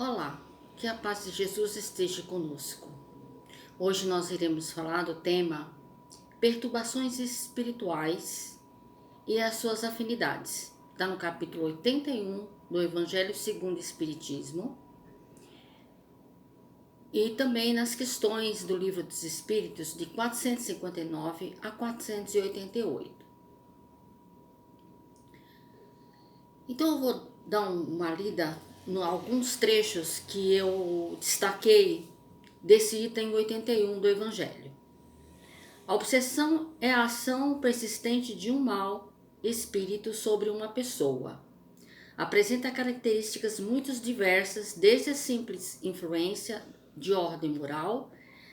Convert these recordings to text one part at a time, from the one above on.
Olá, que a paz de Jesus esteja conosco. Hoje nós iremos falar do tema perturbações espirituais e as suas afinidades. Está no capítulo 81 do Evangelho segundo o Espiritismo e também nas questões do Livro dos Espíritos de 459 a 488. Então eu vou dar uma lida em alguns trechos que eu destaquei desse item 81 do Evangelho. A obsessão é a ação persistente de um mau espírito sobre uma pessoa. Apresenta características muito diversas, desde a simples influência de ordem moral,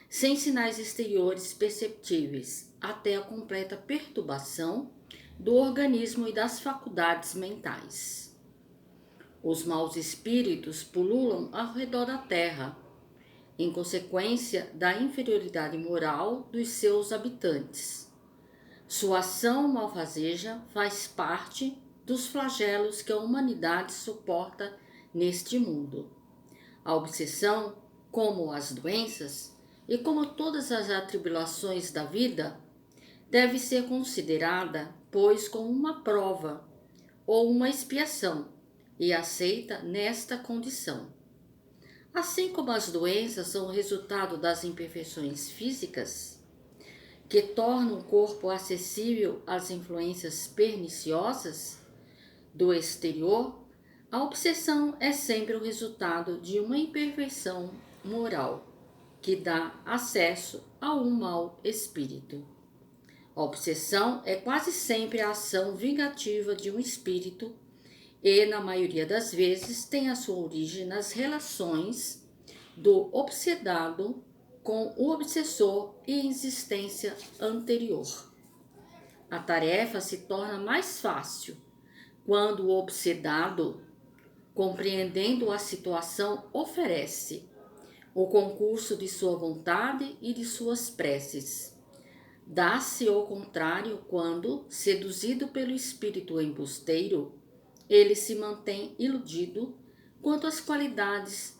sem sinais exteriores perceptíveis, até a completa perturbação do organismo e das faculdades mentais. Os maus espíritos pululam ao redor da terra, em consequência da inferioridade moral dos seus habitantes. Sua ação malfazeja faz parte dos flagelos que a humanidade suporta neste mundo. A obsessão, como as doenças e como todas as atribulações da vida, deve ser considerada, pois, como uma prova ou uma expiação, e aceita nesta condição. Assim como as doenças são o resultado das imperfeições físicas, que tornam o corpo acessível às influências perniciosas do exterior, a obsessão é sempre o resultado de uma imperfeição moral, que dá acesso a um mau espírito. A obsessão é quase sempre a ação vingativa de um espírito e, na maioria das vezes, tem a sua origem nas relações do obsedado com o obsessor e existência anterior. A tarefa se torna mais fácil quando o obsedado, compreendendo a situação, oferece o concurso de sua vontade e de suas preces. Dá-se ao contrário quando, seduzido pelo espírito embusteiro, ele se mantém iludido quanto às qualidades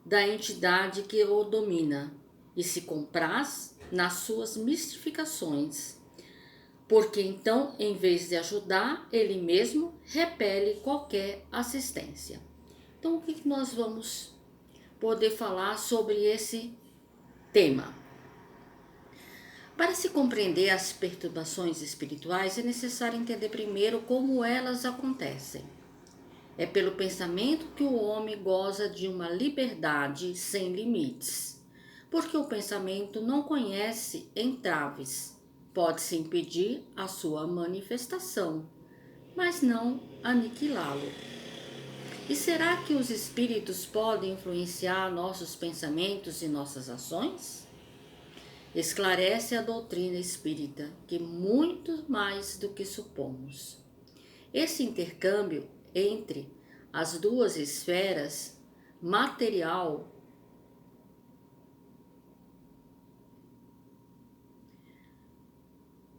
da entidade que o domina e se compraz nas suas mistificações, porque então, em vez de ajudar, ele mesmo repele qualquer assistência. Então, o que nós vamos poder falar sobre esse tema? Para se compreender as perturbações espirituais, é necessário entender primeiro como elas acontecem. É pelo pensamento que o homem goza de uma liberdade sem limites, porque o pensamento não conhece entraves, pode-se impedir a sua manifestação, mas não aniquilá-lo. E será que os espíritos podem influenciar nossos pensamentos e nossas ações? Esclarece a doutrina espírita que muito mais do que supomos. Esse intercâmbio entre as duas esferas, material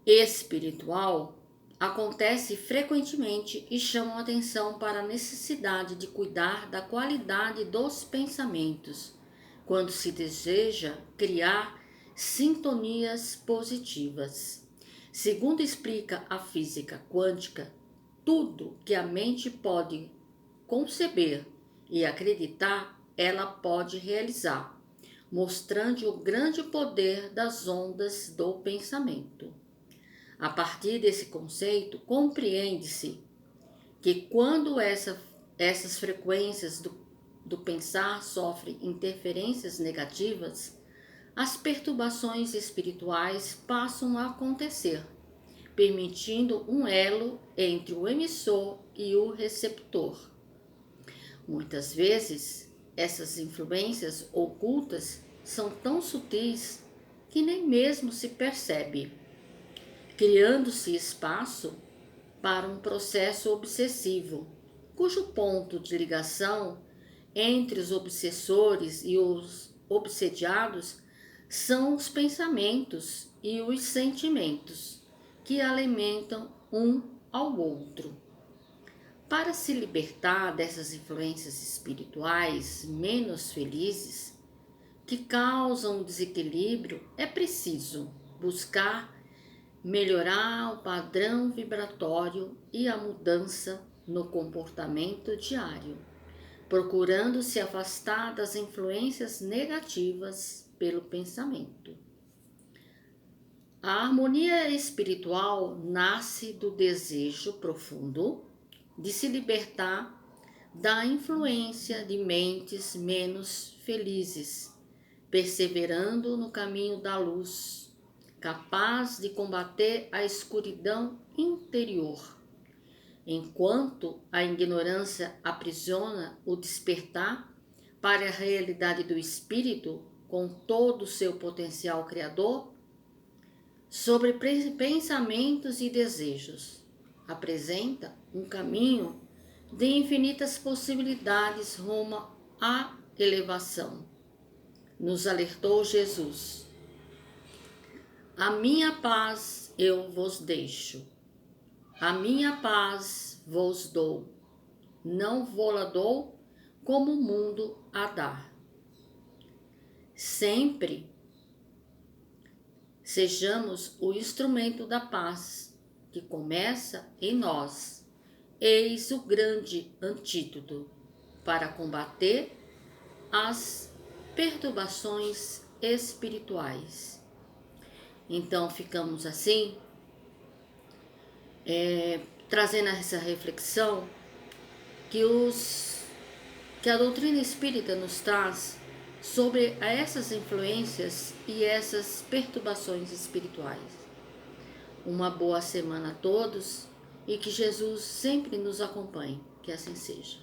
e espiritual, acontece frequentemente e chama a atenção para a necessidade de cuidar da qualidade dos pensamentos, quando se deseja criar sintonias positivas. Segundo explica a física quântica, tudo que a mente pode conceber e acreditar, ela pode realizar, mostrando o grande poder das ondas do pensamento. A partir desse conceito, compreende-se que quando essas frequências do pensar sofrem interferências negativas, as perturbações espirituais passam a acontecer, permitindo um elo entre o emissor e o receptor. Muitas vezes, essas influências ocultas são tão sutis que nem mesmo se percebe, criando-se espaço para um processo obsessivo, cujo ponto de ligação entre os obsessores e os obsediados são os pensamentos e os sentimentos que alimentam um ao outro. Para se libertar dessas influências espirituais menos felizes que causam desequilíbrio, é preciso buscar melhorar o padrão vibratório e a mudança no comportamento diário, procurando se afastar das influências negativas pelo pensamento. A harmonia espiritual nasce do desejo profundo de se libertar da influência de mentes menos felizes, perseverando no caminho da luz, capaz de combater a escuridão interior. Enquanto a ignorância aprisiona o despertar para a realidade do espírito com todo o seu potencial criador, sobre pensamentos e desejos, apresenta um caminho de infinitas possibilidades rumo à elevação. Nos alertou Jesus: a minha paz eu vos deixo, a minha paz vos dou, não vô-la dou como o mundo a dá. Sempre sejamos o instrumento da paz que começa em nós. Eis o grande antídoto para combater as perturbações espirituais. Então ficamos assim, trazendo essa reflexão que a doutrina espírita nos traz sobre essas influências e essas perturbações espirituais. Uma boa semana a todos e que Jesus sempre nos acompanhe. Que assim seja.